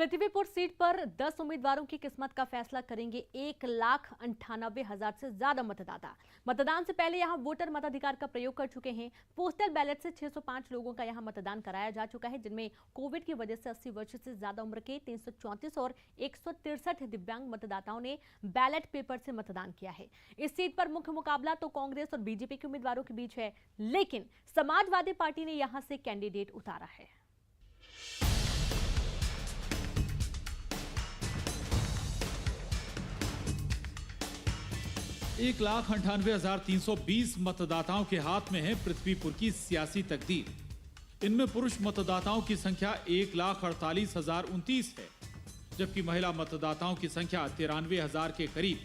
Prithvipur seat पर 10 उम्मीदवारों की किस्मत का फैसला करेंगे 1,98,000 से ज्यादा मतदाता। मतदान से पहले यहां वोटर मताधिकार का प्रयोग कर चुके हैं। पोस्टल बैलेट से 605 लोगों का यहां मतदान कराया जा चुका है, जिनमें कोविड की वजह से 80 वर्ष से ज्यादा उम्र के 334 और 163 दिव्यांग मतदाताओं ने बैलेट पेपर से मतदान किया है। इस सीट पर मुख्य मुकाबला तो कांग्रेस और बीजेपी के उम्मीदवारों के बीच है, लेकिन समाजवादी पार्टी ने यहां से कैंडिडेट उतारा है। एक 1,98,320 मतदाताओं के हाथ में है पृथ्वीपुर की सियासी तकदीर। इनमें पुरुष मतदाताओं की संख्या 1,48,029 है, जबकि महिला मतदाताओं की संख्या 93,000 के करीब।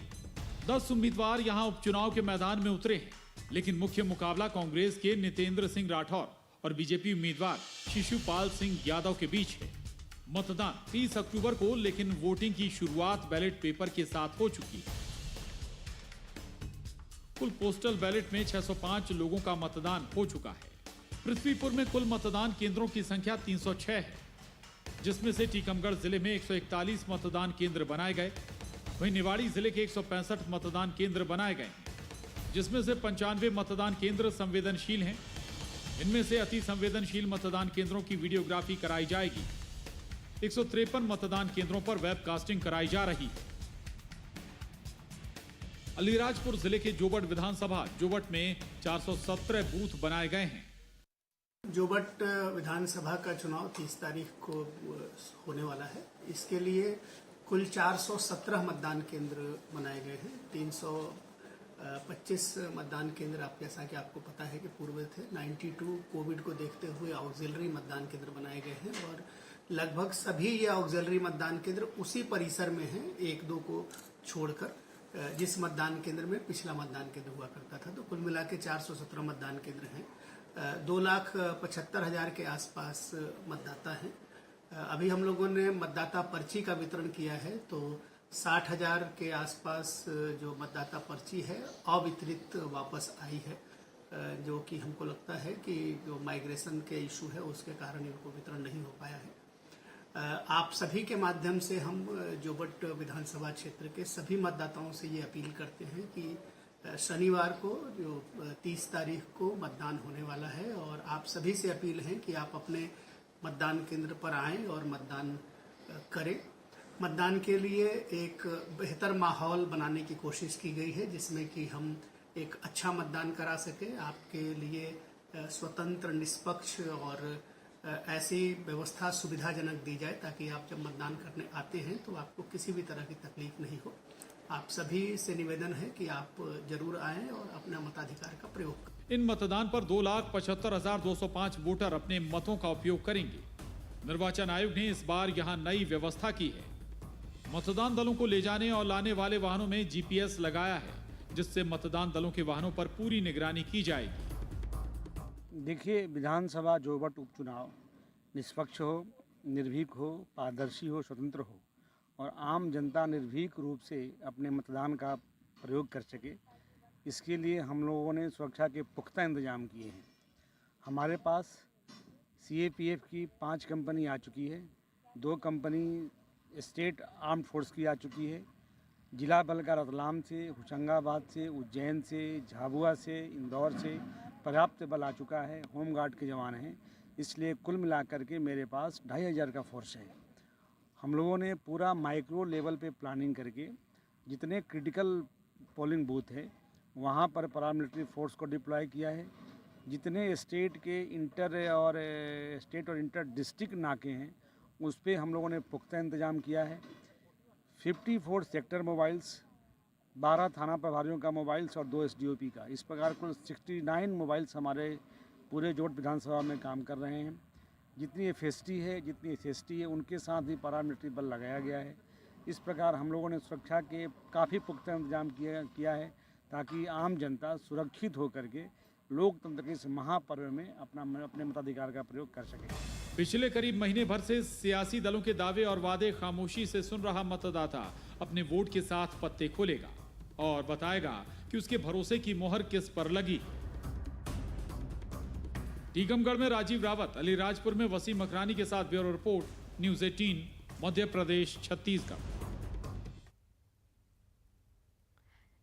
10 उम्मीदवार यहां उपचुनाव के मैदान में उतरे हैं, लेकिन मुख्य मुकाबला कांग्रेस के नितेंद्र सिंह राठौर और बीजेपी उम्मीदवार शिशुपाल सिंह यादव के बीच है। मतदान 30 अक्टूबर को, लेकिन वोटिंग की शुरुआत बैलेट पेपर के साथ हो चुकी है। कुल पोस्टल बैलेट में 605 लोगों का मतदान हो चुका है। पृथ्वीपुर में कुल मतदान केंद्रों की संख्या 306 है, जिसमें से टीकमगढ़ जिले में 141 मतदान केंद्र बनाए गए। वहीं निवाड़ी जिले के 165 मतदान केंद्र बनाए गए, जिसमें से 95 मतदान केंद्र संवेदनशील हैं। इनमें से अति संवेदनशील मतदान केंद्रों की वीडियोग्राफी कराई जाएगी। 153 मतदान केंद्रों पर वेबकास्टिंग कराई जा रही है। अलीराजपुर जिले के जोबट विधानसभा जोबट में 417 बूथ बनाए गए हैं। जोबट विधानसभा का चुनाव 30 तारीख को होने वाला है। इसके लिए कुल 417 मतदान केंद्र बनाए गए हैं। 325 मतदान केंद्र जैसा कि आपको पता है कि पूर्व थे। 92 कोविड को देखते हुए ऑक्सिलरी मतदान केंद्र बनाए गए हैं और लगभग सभी ये ऑक्सिलरी मतदान केंद्र उसी परिसर में हैं, 1-2 को छोड़कर, जिस मतदान केंद्र में पिछला मतदान केंद्र हुआ करता था। तो कुल मिला के 417 मतदान केंद्र हैं। 2,75,000 के आसपास मतदाता हैं। अभी हम लोगों ने मतदाता पर्ची का वितरण किया है, तो 60,000 के आसपास जो मतदाता पर्ची है अवितरित वापस आई है, जो कि हमको लगता है कि जो माइग्रेशन के इशू है उसके कारण इनको वितरण नहीं हो पाया है। आप सभी के माध्यम से हम जोबट विधानसभा क्षेत्र के सभी मतदाताओं से ये अपील करते हैं कि शनिवार को जो 30 तारीख को मतदान होने वाला है, और आप सभी से अपील है कि आप अपने मतदान केंद्र पर आएं और मतदान करें। मतदान के लिए एक बेहतर माहौल बनाने की कोशिश की गई है, जिसमें कि हम एक अच्छा मतदान करा सकें। आपके लिए स्वतंत्र, निष्पक्ष और ऐसी व्यवस्था सुविधाजनक दी जाए ताकि आप जब मतदान करने आते हैं तो आपको किसी भी तरह की तकलीफ नहीं हो। आप सभी से निवेदन है कि आप जरूर आएं और अपना मताधिकार का प्रयोग करें। इन मतदान पर 2,75,205 वोटर अपने मतों का उपयोग करेंगे। निर्वाचन आयोग ने इस बार यहां नई व्यवस्था की है। मतदान दलों को ले जाने और लाने वाले वाहनों में GPS लगाया है, जिससे मतदान दलों के वाहनों पर पूरी निगरानी की जाएगी। देखिए, विधानसभा जोबट उपचुनाव निष्पक्ष हो, निर्भीक हो, पारदर्शी हो, स्वतंत्र हो और आम जनता निर्भीक रूप से अपने मतदान का प्रयोग कर सके, इसके लिए हम लोगों ने सुरक्षा के पुख्ता इंतजाम किए हैं। हमारे पास CAPF की 5 कंपनी आ चुकी है, 2 कंपनी स्टेट आर्म्ड फोर्स की आ चुकी है। जिला बल का रतलाम से, होशंगाबाद से, उज्जैन से, झाबुआ से, इंदौर से पर्याप्त बल आ चुका है। होमगार्ड के जवान हैं, इसलिए कुल मिलाकर के मेरे पास 2,500 का फोर्स है। हम लोगों ने पूरा माइक्रो लेवल पे प्लानिंग करके जितने क्रिटिकल पोलिंग बूथ है वहाँ पर पैरामिलिट्री फोर्स को डिप्लॉय किया है। जितने स्टेट के इंटर डिस्ट्रिक्ट नाके हैं उस पर हम लोगों ने पुख्ता इंतजाम किया है। 54 सेक्टर मोबाइल्स, 12 थाना प्रभारियों का मोबाइल्स और 2 SDOP का, इस प्रकार कुल 69 मोबाइल्स हमारे पूरे जोबट विधानसभा में काम कर रहे हैं। जितनी FST है, जितनी SST है, उनके साथ भी पैरामिलिट्री बल लगाया गया है। इस प्रकार हम लोगों ने सुरक्षा के काफ़ी पुख्ता इंतजाम किया है ताकि आम जनता सुरक्षित होकर के लोकतंत्र के इस महापर्व में अपने मताधिकार का प्रयोग कर सके। पिछले करीब महीने भर से सियासी दलों के दावे और वादे खामोशी से सुन रहा मतदाता अपने वोट के साथ पत्ते खोलेगा और बताएगा कि उसके भरोसे की मोहर किस पर लगी। टीकमगढ़ में राजीव रावत, अलीराजपुर में वसीम अकरानी के साथ bureau report, news 18। Madhya Pradesh, Chhattisgarh.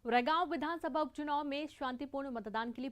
उरागांव विधानसभा उपचुनाव में शांतिपूर्ण मतदान के लिए